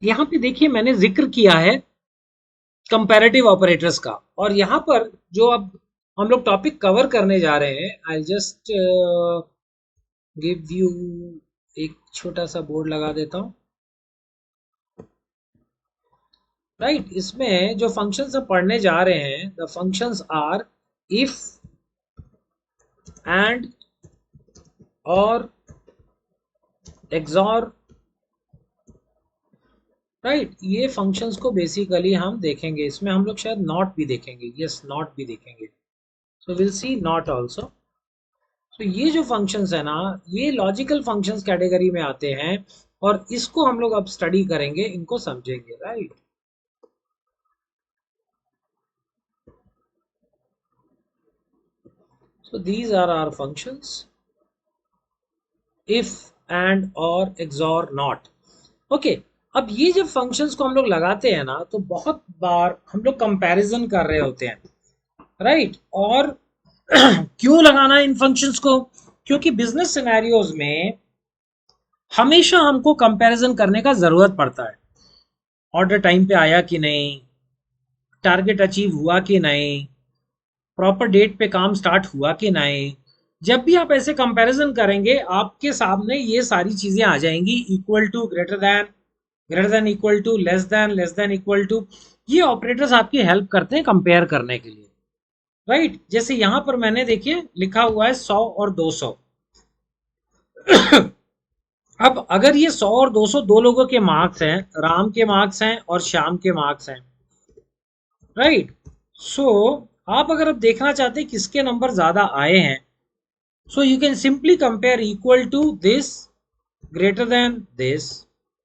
यहाँ पे देखिए मैंने जिक्र किया है कंपैरेटिव ऑपरेटर्स का, और यहाँ पर जो अब हम लोग टॉपिक कवर करने जा रहे हैं, आई जस्ट गिव यू एक छोटा सा बोर्ड लगा देता हूँ। राइट, इसमें जो फंक्शंस हम पढ़ने जा रहे हैं, the functions are if, and, or, XOR. Right, ये फंक्शंस को बेसिकली हम देखेंगे, इसमें हम लोग शायद नॉट भी देखेंगे, यस नॉट भी देखेंगे, so will see not also. तो ये जो फंक्शंस है ना, ये लॉजिकल फंक्शंस कैटेगरी में आते हैं, और इसको हम लोग अब स्टडी करेंगे, इनको समझेंगे। Right, so these are our functions, if, and, or, XOR, not. Okay, अब ये जब फंक्शंस को हम लोग लगाते हैं ना, तो बहुत बार हम लोग कंपैरिजन कर रहे होते हैं। राइट, और क्यों लगाना है इन फंक्शंस को? क्योंकि बिजनेस सिनेरियोज में हमेशा हमको कंपैरिजन करने का जरूरत पड़ता है। ऑर्डर टाइम पे आया कि नहीं, टारगेट अचीव हुआ कि नहीं, प्रॉपर डेट पे काम स्टार्ट हुआ कि नहीं। जब भी आप ऐसे कंपैरिजन करेंगे, आपके सामने ये सारी चीजें आ जाएंगी, equal to, greater than, equal to, less than equal to. ये ऑपरेटर्स आपकी हेल्प करते हैं कंपेयर करने के लिए। राइट, जैसे यहां पर मैंने देखिए लिखा हुआ है 100 और 200। अब अगर ये 100 और 200 दो लोगों के मार्क्स हैं, राम के मार्क्स हैं और श्याम के मार्क्स हैं। राइट, सो आप अगर अब देखना चाहते हैं किसके नंबर ज्यादा आए हैं, so you can simply compare equal to this, greater than this.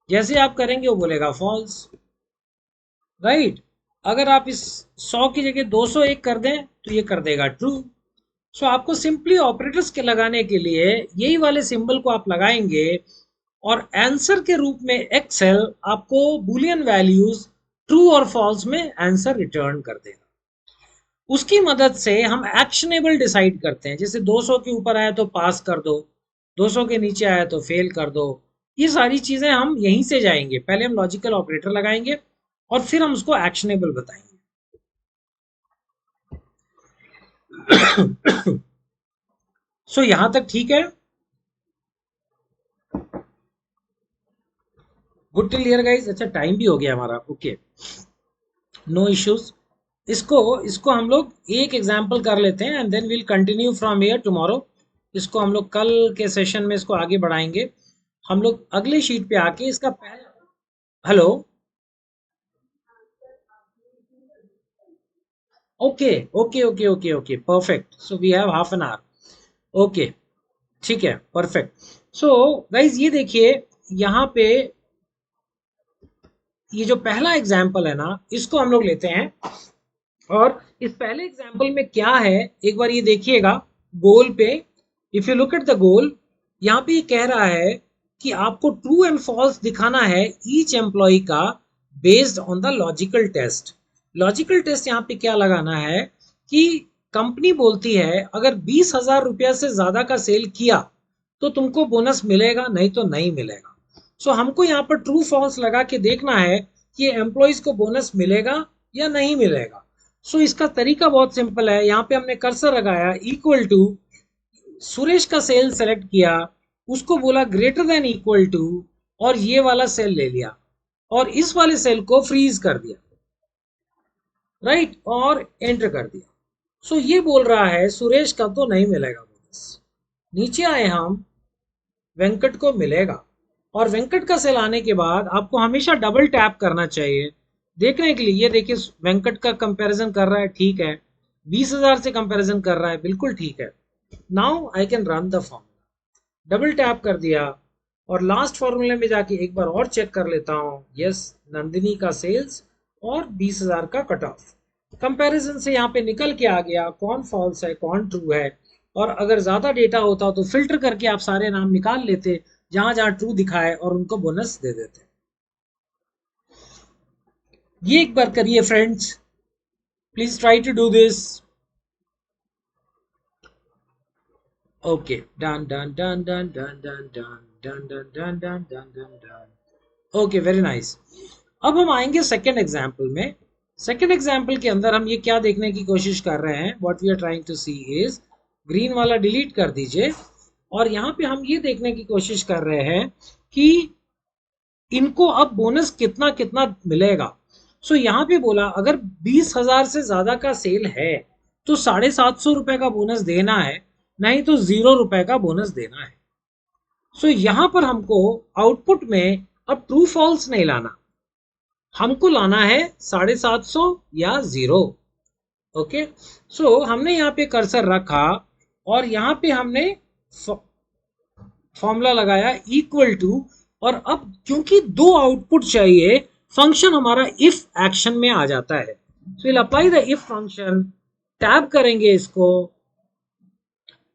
जैसे आप करेंगे वो बोलेगा फॉल्स। राइट, अगर आप इस 100 की जगह 201 कर दें तो ये कर देगा ट्रू। सो आपको सिंपली ऑपरेटर्स के लगाने के लिए यही वाले सिंबल को आप लगाएंगे, और आंसर के रूप में एक्सेल आपको बुलियन वैल्यूज ट्रू और फॉल्स में आंसर रिटर्न कर देगा। उसकी मदद से हम एक्शनेबल डिसाइड करते हैं, जैसे 200 के ऊपर आया तो पास कर दो, 200 के नीचे आया तो फेल कर दो। ये सारी चीजें हम यहीं से जाएंगे, पहले हम लॉजिकल ऑपरेटर लगाएंगे और फिर हम उसको एक्शनेबल बताएंगे। सो यहां तक ठीक है? Good till here guys. अच्छा, टाइम भी हो गया हमारा, ओके, नो इश्यूज। इसको इसको हम लोग एक एग्जांपल कर लेते हैं, and then will continue from here tomorrow. इसको हम लोग कल के सेशन में इसको आगे बढ़ाएंगे। हम लोग अगले शीट पे आके इसका पहला, hello, okay okay okay okay okay, perfect, so we have half an hour. Okay, ठीक है, परफेक्ट। सो गाइज ये देखिए, यहाँ पे ये जो पहला एग्जाम्पल है ना, इसको हम लोग लेते हैं, और इस पहले एग्जाम्पल में क्या है एक बार ये देखिएगा। गोल पे, if you look at the goal, यहाँ पे ये कह रहा है कि आपको ट्रू एंड फॉल्स दिखाना है ईच एम्प्लॉय का, based on the logical test. Logical test यहाँ पे क्या लगाना है कि कंपनी बोलती है अगर 20,000 रुपया से ज्यादा का सेल किया तो तुमको बोनस मिलेगा, नहीं तो नहीं मिलेगा। सो हमको यहाँ पर ट्रू फॉल्स लगा के देखना है कि एम्प्लॉयज को बोनस मिलेगा या नहीं मिलेगा। सो इसका तरीका बहुत सिंपल है, यहाँ पे हमने कर्सर लगाया, इक्वल टू, सुरेश का सेल सेलेक्ट किया, उसको बोला ग्रेटर देन इक्वल टू, और ये वाला सेल ले लिया, और इस वाले सेल को फ्रीज कर दिया। राइट, और एंटर कर दिया। सो ये बोल रहा है सुरेश का तो नहीं मिलेगा बोनस। नीचे आए हम, वेंकट को मिलेगा, और वेंकट का सेल आने के बाद आपको हमेशा डबल टैप करना चाहिए देखने के लिए। ये देखिए, वेंकट का कंपैरिजन कर रहा है, ठीक है, 20,000 से कंपैरिजन कर रहा है, बिल्कुल ठीक है। Now I can run the formula, double tap कर दिया, और लास्ट फॉर्मूले में जाके एक बार और चेक कर लेता हूँ, यस, नंदिनी का सेल्स और 20,000 का कट ऑफ। कंपैरिजन से यहाँ पे निकल के आ गया कौन फॉल्स है कौन ट्रू है। और अगर ज्यादा डेटा होता तो फिल्टर करके आप सारे नाम निकाल लेते जहां जहां ट्रू दिखाए, और उनको बोनस दे देते। ये एक बार करिए friends, please try to do this. Okay, done done done done done done done done done done done done done done. Okay, very nice. अब हम आएंगे सेकेंड एग्जाम्पल में। सेकेंड एग्जाम्पल के अंदर हम ये क्या देखने की कोशिश कर रहे हैं, what we are trying to see is, green वाला डिलीट कर दीजिए, और यहाँ पे हम ये देखने की कोशिश कर रहे हैं कि इनको अब बोनस कितना कितना मिलेगा। सो यहाँ पे बोला अगर 20,000 से ज्यादा का सेल है तो 750 रुपए का बोनस देना है, नहीं तो 0 रुपए का बोनस देना है। सो यहाँ पर हमको आउटपुट में अब ट्रू फॉल्स नहीं लाना, हमको लाना है 750 या 0। ओके, सो हमने यहाँ पे कर्सर रखा और यहाँ पे हमने फॉर्मूला लगाया इक्वल टू, और अब क्योंकि दो आउटपुट चाहिए, फंक्शन हमारा इफ एक्शन में आ जाता है। So will apply the if function, tab करेंगे इसको,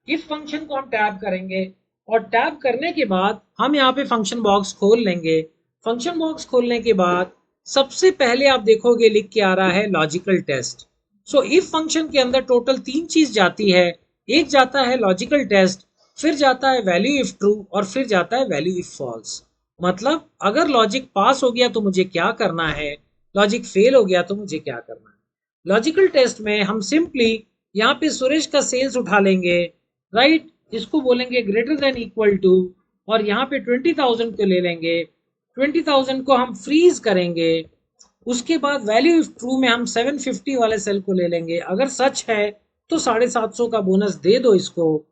इफ फंक्शन को हम टैब करेंगे, और टैब करने के बाद हम यहाँ पे फंक्शन बॉक्स खोल लेंगे। फंक्शन बॉक्स खोलने के बाद सबसे पहले आप देखोगे लिख के आ रहा है logical test. So if function के अंदर टोटल 3 चीज जाती है, एक जाता है लॉजिकल टेस्ट, फिर जाता है वैल्यू इफ ट्रू, और फिर जाता है वैल्यू इफ फॉल्स। मतलब अगर लॉजिक पास हो गया तो मुझे क्या करना है, लॉजिक फेल हो गया तो मुझे क्या करना है। लॉजिकल टेस्ट में हम सिंपली यहाँ पे सुरेश का सेल्स उठा लेंगे, राइट, इसको बोलेंगे ग्रेटर देन इक्वल टू, और यहाँ पे 20,000 को ले लेंगे, 20,000 को हम फ्रीज करेंगे। उसके बाद वैल्यू इफ ट्रू में हम 750 वाले सेल को ले लेंगे, अगर सच है तो 750 का बोनस दे दो इसको,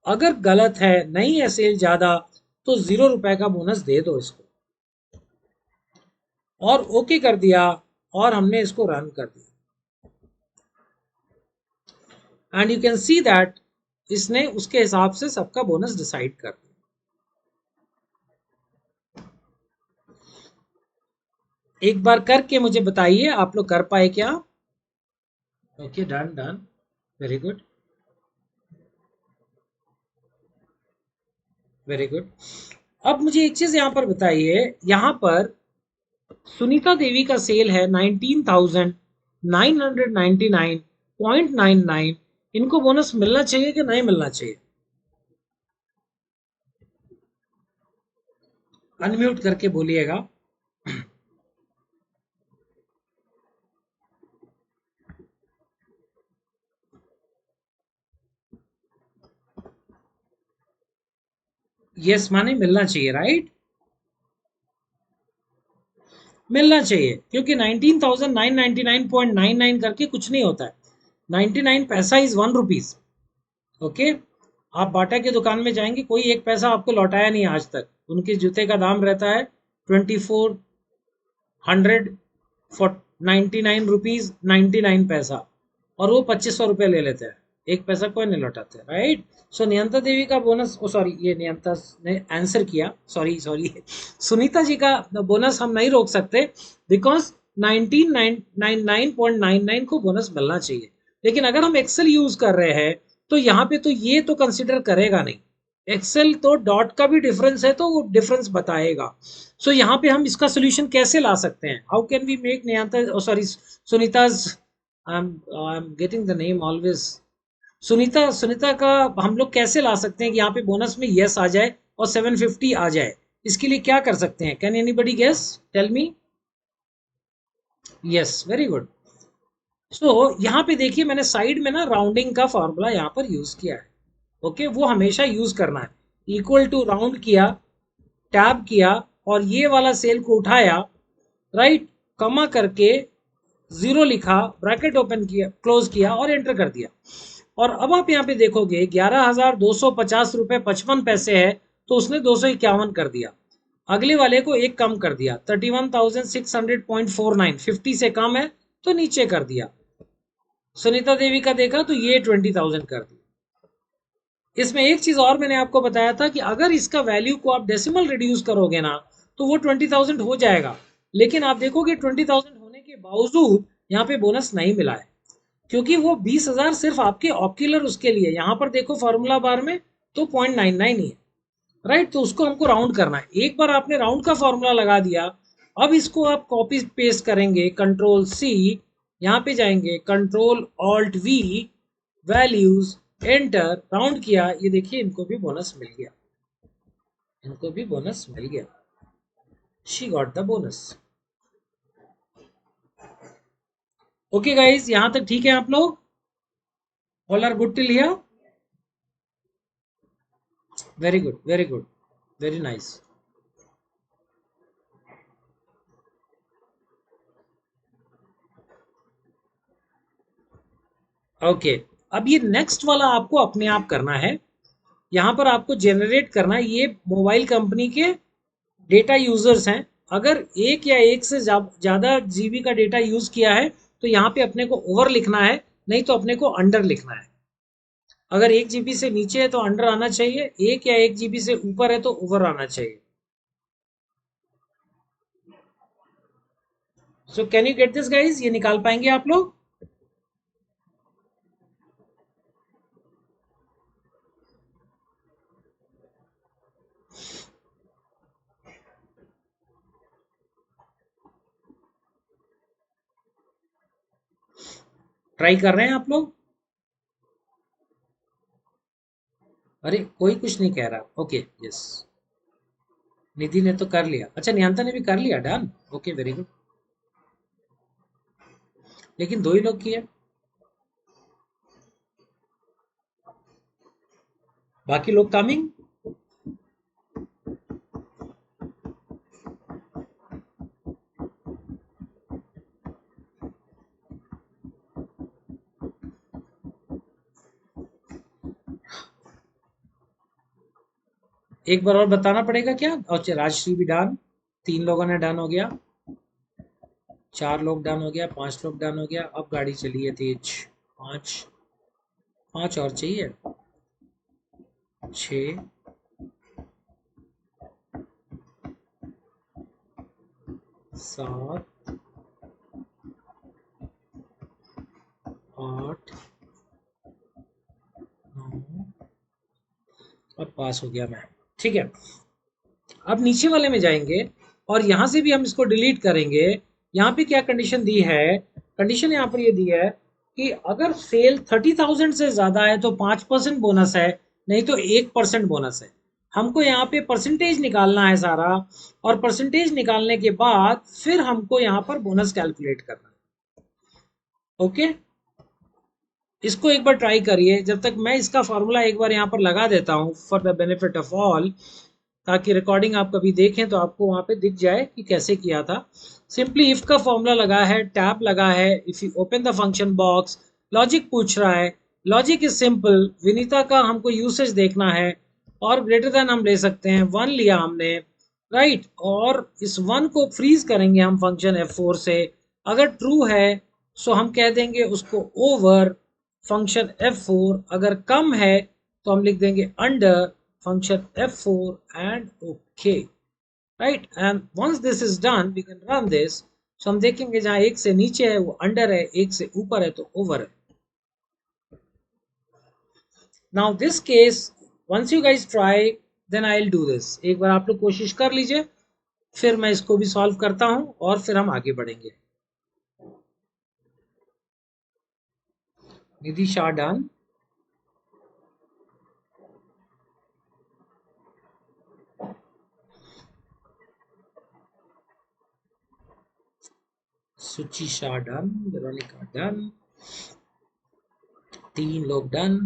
अगर गलत है, नहीं है सेल ज्यादा, तो 0 रुपए का बोनस दे दो इसको, और ओके कर दिया, और हमने इसको रन कर दिया। And you can see that इसने उसके हिसाब से सबका बोनस डिसाइड कर दिया। एक बार करके मुझे बताइए आप लोग कर पाए क्या? Okay, done done, very good, very good. अब मुझे एक चीज यहां पर बताइए, यहां पर सुनीता देवी का सेल है 19,999.99। इनको बोनस मिलना चाहिए कि नहीं मिलना चाहिए? अनम्यूट करके बोलिएगा। यस माने मिलना चाहिए, राइट, मिलना चाहिए, क्योंकि 19,999.99 करके कुछ नहीं होता है। 99 पैसा इज 1 रुपीज। ओके, आप बाटा की दुकान में जाएंगे, कोई एक पैसा आपको लौटाया नहीं आज तक। उनके जूते का दाम रहता है 2400 99 रुपीज 99 पैसा, और वो 2500 रुपये ले लेते हैं, एक पैसा कोई नहीं लौटाते, राइट। सो नियंता देवी का बोनस, ओ सॉरी, ये नियंता ने आंसर किया, सॉरी सॉरी, सुनीता जी का बोनस हम नहीं रोक सकते, बिकॉज 19,999.99 को बोनस मिलना चाहिए। लेकिन अगर हम एक्सेल यूज कर रहे हैं तो यहाँ पे तो ये तो कंसिडर करेगा नहीं, एक्सेल तो डॉट का भी डिफरेंस है तो वो डिफरेंस बताएगा। सो यहाँ पे हम इसका सोल्यूशन कैसे ला सकते हैं, how can we make Niyanta, sorry, Sunita's, I am getting the name always, Sunita, Sunita का हम लोग कैसे ला सकते हैं कि यहाँ पे बोनस में यस आ जाए और 750 आ जाए? इसके लिए क्या कर सकते हैं? Can anybody guess, tell me? Yes, very good. So यहाँ पे देखिए मैंने साइड में ना राउंडिंग का फॉर्मूला यहाँ पर यूज किया है। ओके, वो हमेशा यूज करना है। इक्वल टू राउंड किया, टैब किया, और ये वाला सेल को उठाया, राइट, कमा करके 0 लिखा, ब्रैकेट ओपन किया, क्लोज किया, और एंटर कर दिया। और अब आप यहाँ पे देखोगे 11,250 रुपये 55 पैसे है, तो उसने 251 कर दिया। अगले वाले को एक कम कर दिया, 31,600.49, 50 से कम है तो नीचे कर दिया। सुनीता देवी का देखा तो ये 20,000 कर दिया। इसमें एक चीज और मैंने आपको बताया था कि अगर इसका वैल्यू को आप डेसिमल रिड्यूस करोगे ना तो वो 20,000 हो जाएगा। लेकिन आप देखोगे 20,000 होने के बावजूद यहाँ पे बोनस नहीं मिला है, क्योंकि वो 20,000 सिर्फ आपके ऑक्यूलर उसके लिए, यहाँ पर देखो फॉर्मूला बार में तो 0.99 ही है, राइट। तो उसको हमको राउंड करना है। एक बार आपने राउंड का फॉर्मूला लगा दिया, अब इसको आप कॉपी पेस्ट करेंगे, कंट्रोल सी, यहाँ पे जाएंगे, control alt we, values, enter, round किया, ये देखिए इनको भी बोनस मिल गया, इनको भी बोनस मिल गया। She got the bonus. Okay guys, यहां तक ठीक है आप लोग? All are good till here? Very good, very good, very nice. Okay, अब ये नेक्स्ट वाला आपको अपने आप करना है। यहाँ पर आपको जनरेट करना है। ये मोबाइल कंपनी के डेटा यूजर्स हैं। अगर एक या एक से ज्यादा जीबी का डेटा यूज किया है तो यहाँ पे अपने को ओवर लिखना है, नहीं तो अपने को अंडर लिखना है। अगर 1 GB से नीचे है तो अंडर आना चाहिए, 1 GB से ऊपर है तो ओवर आना चाहिए। सो can you get this guys? ये निकाल पाएंगे आप लोग? ट्राई कर रहे हैं आप लोग? अरे कोई कुछ नहीं कह रहा। ओके, यस, निधि ने तो कर लिया। अच्छा, नियंता ने भी कर लिया। डन। Okay, very good. लेकिन 2 ही लोग किए, बाकी लोग कमिंग। एक बार और बताना पड़ेगा क्या? और राजश्री भी डन। 3 लोगों ने डन हो गया, 4 लोग डन हो गया, 5 लोग डन हो गया। अब गाड़ी चली है तेज। 5, 5 और चाहिए। 6, 7, 8, 9। अब पास हो गया मैं। ठीक है, अब नीचे वाले में जाएंगे और यहां से भी हम इसको डिलीट करेंगे। यहाँ पे क्या कंडीशन दी है? कंडीशन यहाँ पर ये दी है कि अगर सेल 30,000 से ज्यादा है तो 5% बोनस है, नहीं तो 1% बोनस है। हमको यहाँ पे परसेंटेज निकालना है सारा, और परसेंटेज निकालने के बाद फिर हमको यहाँ पर बोनस कैलकुलेट करना है। ओके, इसको एक बार ट्राई करिए। जब तक मैं इसका फॉर्मूला एक बार यहाँ पर लगा देता हूँ for the benefit of all, ताकि रिकॉर्डिंग आप कभी देखें तो आपको वहां पे दिख जाए कि कैसे किया था। सिंपली इफ का फॉर्मूला लगा है, टैब लगा है, if you open the function box, logic पूछ रहा है। लॉजिक इज सिंपल, विनीता का हमको यूसेज देखना है, और ग्रेटर देन हम ले सकते हैं, 1 लिया हमने, राइट। और इस 1 को फ्रीज करेंगे हम फंक्शन F4 से। अगर ट्रू है सो हम कह देंगे उसको ओवर फंक्शन F4, अगर कम है तो हम लिख देंगे under function F4 and OK, right? And once this is done, we can run this. So हम देखेंगे जहां 1 से नीचे है वो अंडर है, 1 से ऊपर है तो ओवर है। Now this case, once you guys try, then I'll do this. एक बार आप लोग कोशिश कर लीजिए, फिर मैं इसको भी सॉल्व करता हूं और फिर हम आगे बढ़ेंगे। निधि शाह डन। सुची शाह डन, वेरोनिका डन, 3 लोग done.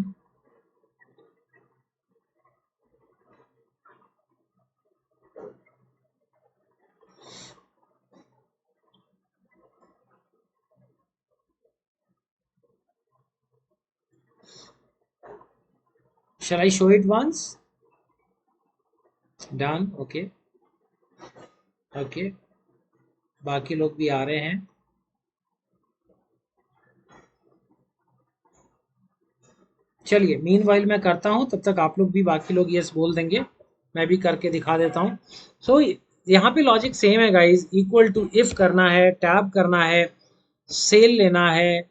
Shall I show it once? Done. Okay. Okay. बाकी लोग भी आ रहे हैं। चलिए, मीनवाइल मैं करता हूं, तब तक आप लोग भी, बाकी लोग यस बोल देंगे, मैं भी करके दिखा देता हूं। सो यहाँ पे लॉजिक सेम है गाइस। इक्वल टू इफ करना है, टैब करना है, सेल लेना है,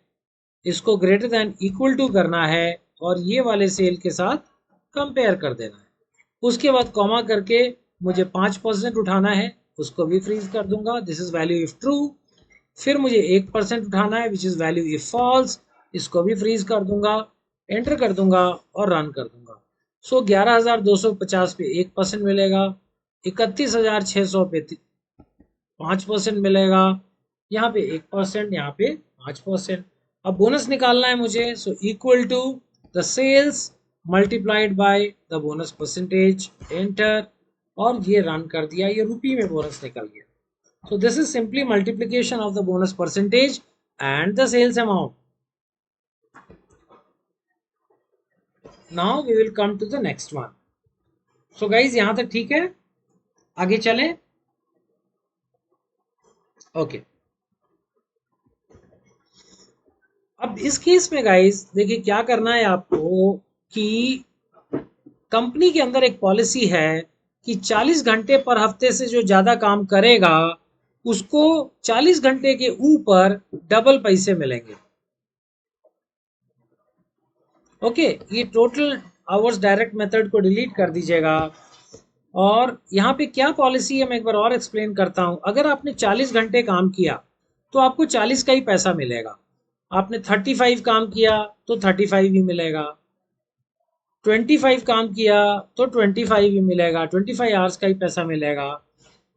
इसको ग्रेटर देन इक्वल टू करना है, और ये वाले सेल के साथ कंपेयर कर देना है। उसके बाद कॉमा करके मुझे 5% उठाना है, उसको भी फ्रीज कर दूंगा, this is value if true. फिर मुझे 1% उठाना है, which is value if false, इसको भी फ्रीज कर दूंगा, एंटर कर दूंगा और रन कर दूंगा। सो 11,250 पे 1% मिलेगा, 31,600 पे 5% मिलेगा, यहाँ पे 1%, यहाँ पे 5%। अब बोनस निकालना है मुझे, so equal to the sales multiplied by the bonus percentage, enter, और ये रन कर दिया, ये रुपये में बोनस निकल गया। So this is simply multiplication of the bonus percentage and the sales amount. Now we will come to the next one. So guys, यहाँ तक ठीक है, आगे चलें। Okay. अब इस केस में गाइस देखिए क्या करना है आपको कि कंपनी के अंदर एक पॉलिसी है कि 40 घंटे पर हफ्ते से जो ज्यादा काम करेगा उसको 40 घंटे के ऊपर डबल पैसे मिलेंगे। ओके, ये टोटल आवर्स डायरेक्ट मेथड को डिलीट कर दीजिएगा। और यहाँ पे क्या पॉलिसी है मैं एक बार और एक्सप्लेन करता हूँ। अगर आपने 40 घंटे काम किया तो आपको 40 का ही पैसा मिलेगा। आपने 35 काम किया तो 35 ही मिलेगा, 25 काम किया तो 25 ही मिलेगा, 25 आवर्स का ही पैसा मिलेगा,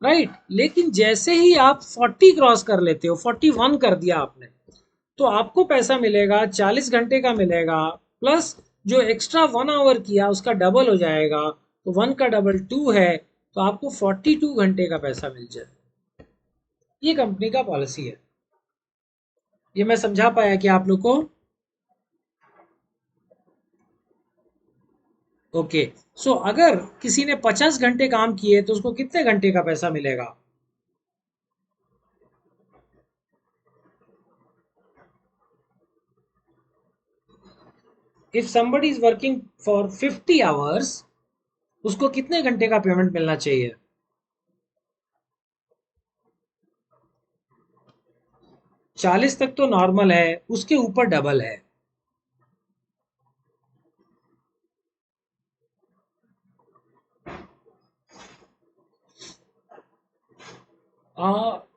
राइट। लेकिन जैसे ही आप 40 क्रॉस कर लेते हो, 41 कर दिया आपने, तो आपको पैसा मिलेगा 40 घंटे का मिलेगा, प्लस जो एक्स्ट्रा 1 आवर किया उसका डबल हो जाएगा, तो 1 का डबल 2 है, तो आपको 42 घंटे का पैसा मिल जाए। ये कंपनी का पॉलिसी है। ये मैं समझा पाया कि आप लोग को? ओके, सो अगर किसी ने 50 घंटे काम किए तो उसको कितने घंटे का पैसा मिलेगा? If somebody is working for 50 hours, उसको कितने घंटे का पेमेंट मिलना चाहिए? 40 तक तो नॉर्मल है, उसके ऊपर डबल है।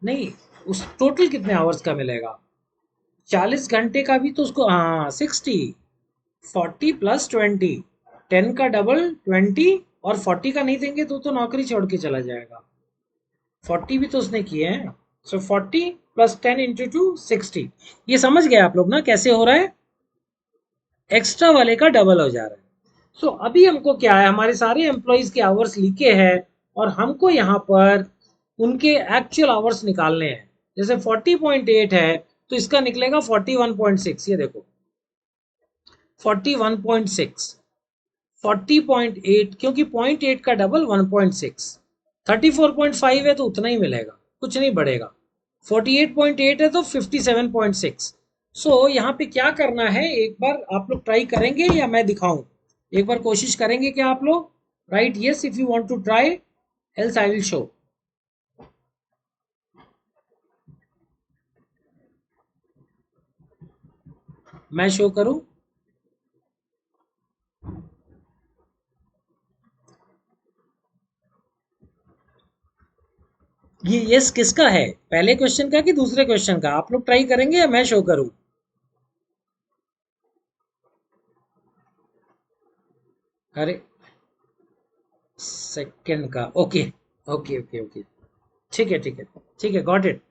नहीं, उस टोटल कितने आवर्स का मिलेगा? 40 घंटे का भी तो उसको, हाँ 60, 40 प्लस 20, 10 का डबल 20, और 40 का नहीं देंगे तो नौकरी छोड़ के चला जाएगा। 40 भी तो उसने किए हैं, सो 40 प्लस 10 इंटू 2 60। ये समझ गए आप लोग ना कैसे हो रहा है? एक्स्ट्रा वाले का डबल हो जा रहा है। सो अभी हमको क्या है, हमारे सारे एम्प्लॉइज के आवर्स लिखे हैं और हमको यहाँ पर उनके एक्चुअल आवर्स निकालने हैं। जैसे 40.8 है तो इसका निकलेगा 41.6। ये देखो 41.6, 40.8, क्योंकि 0.8 का डबल 1.6, 34.5 है तो उतना ही मिलेगा, कुछ नहीं बढ़ेगा। 48.8 है तो 57.6। सो यहाँ पे क्या करना है, एक बार आप लोग ट्राई करेंगे या मैं दिखाऊं? एक बार कोशिश करेंगे क्या आप लोग? Right, yes if you want to try, else I will show. मैं शो करूं? ये यस किसका है, पहले क्वेश्चन का कि दूसरे क्वेश्चन का? आप लोग ट्राई करेंगे या मैं शो करूं? अरे सेकंड का, ओके ओके ओके ओके, ठीक है ठीक है ठीक है, गॉट इट।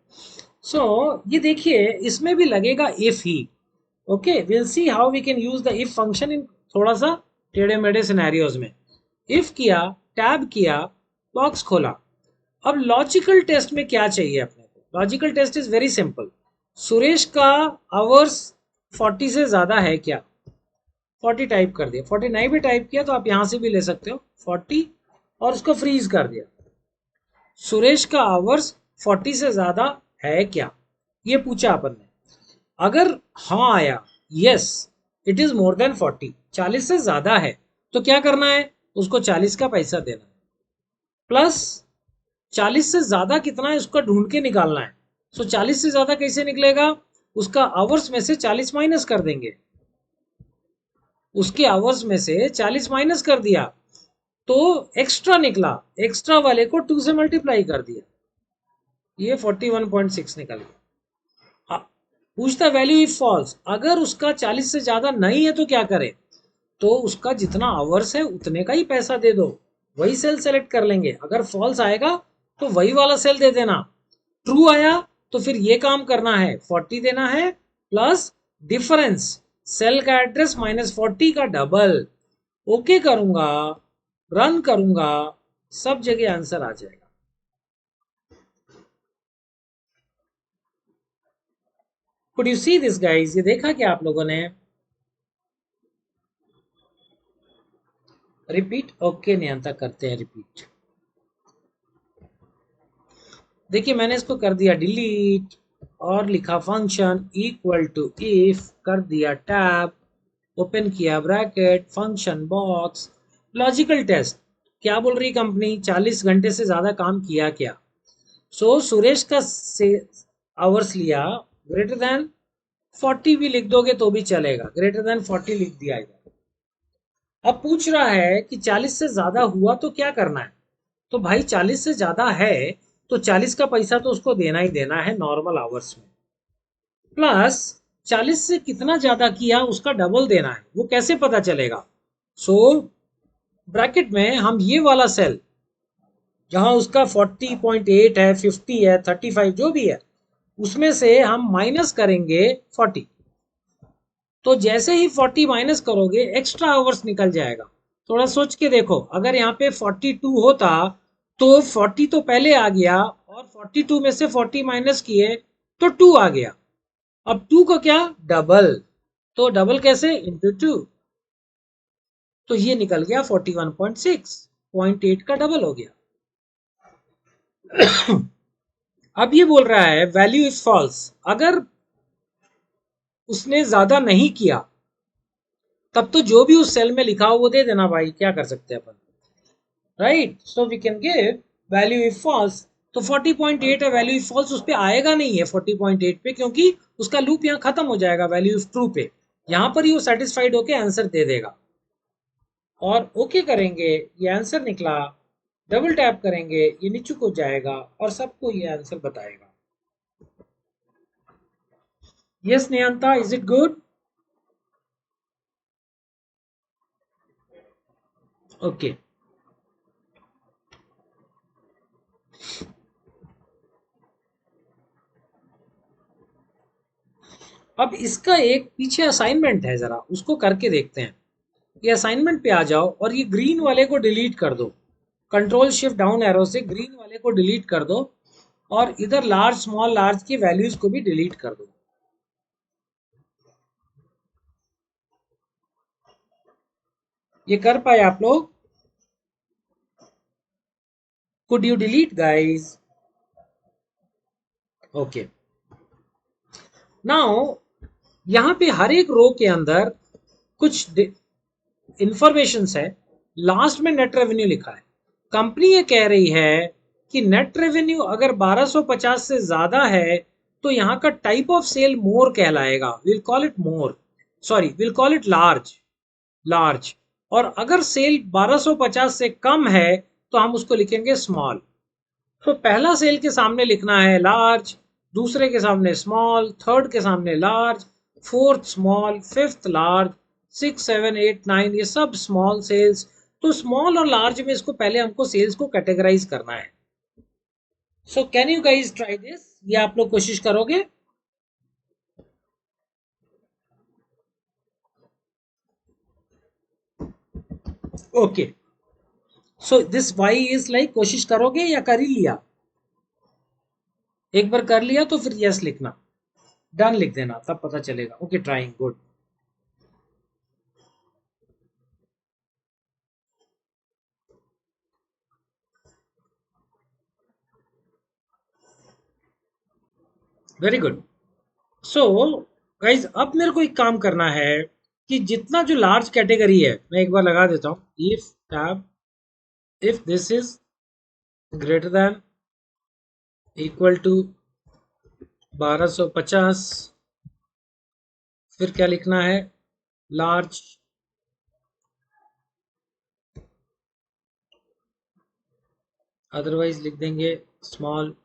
सो ये देखिए इसमें भी लगेगा इफ ही। Okay, will see how we can use the if function in थोड़ा सा टेढ़े मेढ़े सिनेरियोज में। इफ किया, टैब किया, बॉक्स खोला। अब लॉजिकल टेस्ट में क्या चाहिए अपने को? Logical test is very simple. Suresh का आवर्स 40 से ज्यादा है क्या? 40 टाइप कर दिया, 49 भी टाइप किया तो आप यहां से भी ले सकते हो 40, और उसको फ्रीज कर दिया। सुरेश का आवर्स 40 से ज्यादा है क्या, ये पूछा अपन ने। अगर हाँ आया, yes it is more than 40, 40 से ज्यादा है, तो क्या करना है, उसको 40 का पैसा देना है, प्लस 40 से ज्यादा कितना है उसका ढूंढ के निकालना है। सो 40 से ज्यादा कैसे निकलेगा, उसका आवर्स में से 40 माइनस कर देंगे, उसके आवर्स में से 40 माइनस कर दिया तो एक्स्ट्रा निकला, एक्स्ट्रा वाले को 2 से मल्टीप्लाई कर दिया, ये 41.6 निकल गया। पूछता वैल्यू इफ फॉल्स, अगर उसका 40 से ज्यादा नहीं है तो क्या करे, तो उसका जितना आवर्स है उतने का ही पैसा दे दो, वही सेल सेलेक्ट कर लेंगे। अगर फॉल्स आएगा तो वही वाला सेल दे देना, ट्रू आया तो फिर ये काम करना है, 40 देना है प्लस डिफरेंस सेल का एड्रेस -40 का डबल। ओके करूंगा, रन करूंगा, सब जगह आंसर आ जाएगा। Could you see this guys? ये देखा क्या आप लोगों ने? रिपीट, ओके नियंता करते हैं रिपीट। देखिए मैंने इसको कर दिया डिलीट और लिखा फंक्शन इक्वल टू इफ, कर दिया टैब, ओपन किया bracket, function box, logical test. क्या बोल रही कंपनी? 40 घंटे से ज्यादा काम किया क्या? सो सुरेश का से आवर्स लिया, ग्रेटर देन 40 भी लिख दोगे तो भी चलेगा, ग्रेटर देन 40 लिख दिया इधर। अब पूछ रहा है कि 40 से ज्यादा हुआ तो क्या करना है? तो भाई 40 से ज्यादा है तो 40 का पैसा तो उसको देना ही देना है नॉर्मल आवर्स में, प्लस 40 से कितना ज्यादा किया उसका डबल देना है। वो कैसे पता चलेगा? सो ब्रैकेट में हम ये वाला सेल जहां उसका 40.8 है, 50 है, 35 जो भी है, उसमें से हम माइनस करेंगे 40। तो जैसे ही 40 माइनस करोगे एक्स्ट्रा आवर्स निकल जाएगा। थोड़ा सोच के देखो, अगर यहाँ पे 42 होता तो 40 तो पहले आ गया और 42 में से 40 माइनस किए तो 2 आ गया। अब 2 को क्या? डबल। तो डबल कैसे? इंटू 2। तो ये निकल गया 41.6, 0.8 का डबल हो गया। अब ये बोल रहा है वैल्यू इज फॉल्स। अगर उसने ज्यादा नहीं किया तब तो जो भी उस सेल में लिखा हो वो दे देना भाई, क्या कर सकते हैं अपन, right? So we can give value if false. तो 40.8 है, वैल्यू इफ फॉल्स उस पे आएगा नहीं है 40.8 पे, क्योंकि उसका लूप यहाँ खत्म हो जाएगा वैल्यू इफ ट्रू पे। यहां पर ही वो सेटिस्फाइड होके आंसर दे देगा। और ओके करेंगे, ये आंसर निकला। डबल टैप करेंगे, ये नीचे को जाएगा और सबको ये आंसर बताएगा। Yes Niyanta, is it good? Okay. अब इसका एक पीछे असाइनमेंट है, जरा उसको करके देखते हैं। ये असाइनमेंट पे आ जाओ और ये ग्रीन वाले को डिलीट कर दो। कंट्रोल शिफ्ट डाउन एरो से ग्रीन वाले को डिलीट कर दो और इधर लार्ज स्मॉल लार्ज की वैल्यूज को भी डिलीट कर दो। ये कर पाए आप लोग? Could you delete guys? Okay. Now यहां पे हर एक रो के अंदर कुछ इंफॉर्मेशन है। लास्ट में नेट रेवेन्यू लिखा है। कंपनी ये कह रही है कि नेट रेवेन्यू अगर 1250 से ज्यादा है तो यहाँ का टाइप ऑफ सेल मोर कहलाएगा, will call it more, sorry will call it large, large. और अगर सेल 1250 से कम है तो हम उसको लिखेंगे स्मॉल। तो पहला सेल के सामने लिखना है लार्ज, दूसरे के सामने स्मॉल, थर्ड के सामने large, fourth small, fifth large, 6, 7, 8, 9 ये सब स्मॉल सेल्स। तो स्मॉल और लार्ज में इसको पहले हमको सेल्स को कैटेगराइज करना है। So can you guys try this? ये आप लोग कोशिश करोगे? Okay. So this why is like, कोशिश करोगे या कर ही लिया? एक बार कर लिया तो फिर यस लिखना, डन लिख देना, तब पता चलेगा। Okay, trying, good. Very good. So guys अब मेरे को एक काम करना है कि जितना जो लार्ज कैटेगरी है मैं एक बार लगा देता हूं, if tab, if this is greater than equal to 1250, फिर क्या लिखना है? लार्ज, अदरवाइज लिख देंगे स्मॉल।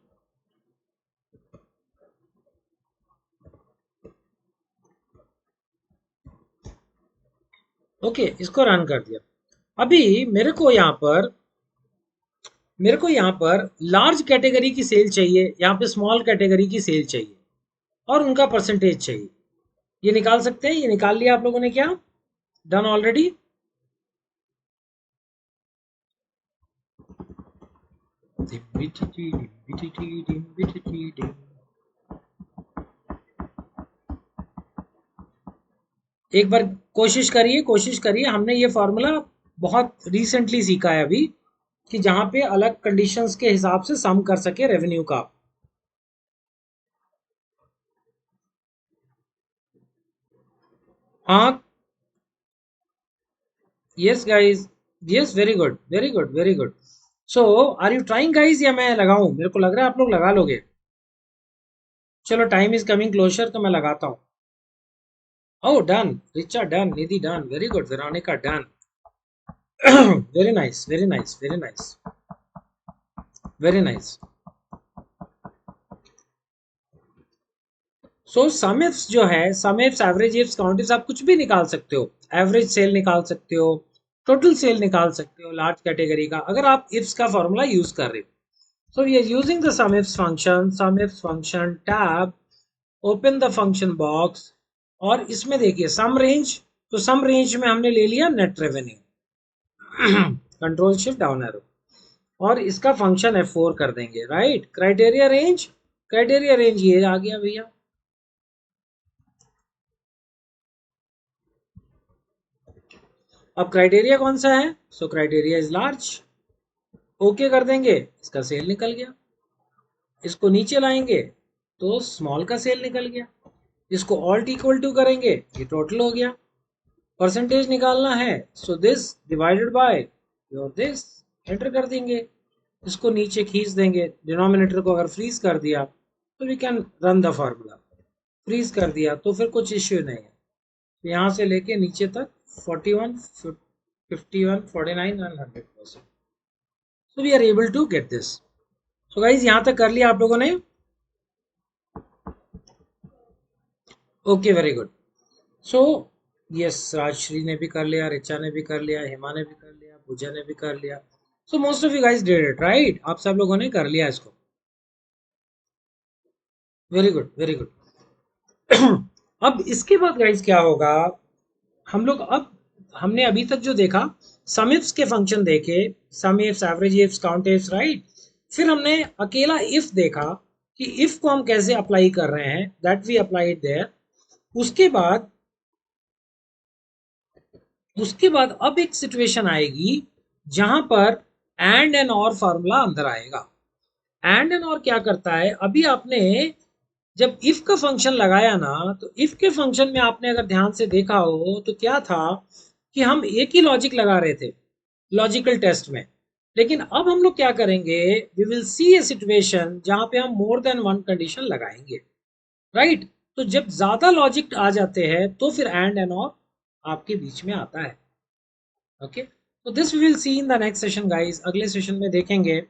ओके, इसको रन कर दिया। अभी मेरे को यहाँ पर मेरे को यहाँ पर लार्ज कैटेगरी की सेल चाहिए, यहाँ पे स्मॉल कैटेगरी की सेल चाहिए और उनका परसेंटेज चाहिए। ये निकाल सकते हैं, ये निकाल लिया आप लोगों ने क्या? Done already? एक बार कोशिश करिए। हमने ये फॉर्मूला बहुत रिसेंटली सीखा है अभी, कि जहां पे अलग कंडीशंस के हिसाब से सम कर सके रेवेन्यू का। हाँ, yes guys, yes, very good, very good, very good. So are you trying guys, या मैं लगाऊं? मेरे को लग रहा है आप लोग लगा लोगे। चलो, टाइम इज कमिंग क्लोजर, तो मैं लगाता हूँ। Oh done, Richa done, Nidhi done, very good, Veronica done. Very nice, very nice, very nice, very nice. So SUMIFS जो है, SUMIFS, AVERAGEIFS, COUNTIFS, आप कुछ भी निकाल सकते हो। एवरेज सेल निकाल सकते हो, टोटल सेल निकाल सकते हो लार्ज कैटेगरी का, अगर आप इफ्स का फॉर्मूला यूज कर रहे हो। So we are using the sum ifs function tab, open the function box, और इसमें देखिए सम रेंज, तो सम रेंज में हमने ले लिया net revenue. Control shift down arrow, और इसका फंक्शन F4 कर देंगे, राइट। क्राइटेरिया रेंज ये आ गया भैया। अब क्राइटेरिया कौन सा है? सो क्राइटेरिया इज लार्ज। ओके कर देंगे, इसका सेल निकल गया। इसको नीचे लाएंगे तो स्मॉल का सेल निकल गया। इसको ऑल्ट इक्वल टू करेंगे, ये टोटल हो गया। परसेंटेज निकालना है, so this divided by your this, enter कर देंगे। इसको नीचे खींच देंगे, डिनोमिनेटर को अगर फ्रीज कर दिया तो we can run the formula. Freeze कर दिया तो फिर कुछ इश्यू नहीं है। तो यहाँ से लेके नीचे तक 41, 51, 49 and 100%। So we are able to get this. So guys, यहाँ तक कर लिया आप लोगों ने? Okay, very good. So yes, Rajshree ने भी कर लिया, रिचा ने भी कर लिया, हेमा ने भी कर लिया, पूजा ने भी कर लिया। So most of you guys did it, right. आप सब लोगों ने कर लिया इसको। Very good, very good. अब इसके बाद गाइस क्या होगा? हम लोग अब, हमने अभी तक जो देखा, सम इफ्स के फंक्शन देखे, सम ifs, AVERAGEIFS, count ifs, right. फिर हमने अकेला इफ देखा कि इफ को हम कैसे अप्लाई कर रहे हैं, दैट वी अप्लाइड देयर। उसके बाद उसके बाद अब एक सिचुएशन आएगी जहां पर एंड एंड और फॉर्मूला अंदर आएगा। एंड एंड और क्या करता है? अभी आपने जब इफ का फंक्शन लगाया ना, तो इफ के फंक्शन में आपने अगर ध्यान से देखा हो तो क्या था कि हम एक ही लॉजिक लगा रहे थे लॉजिकल टेस्ट में। लेकिन अब हम लोग क्या करेंगे? We will see a situation जहां पे हम मोर देन वन कंडीशन लगाएंगे, राइट। तो जब ज्यादा लॉजिक आ जाते हैं तो फिर एंड और आपके बीच में आता है। ओके, तो this we will see in the next session guys. अगले सेशन में देखेंगे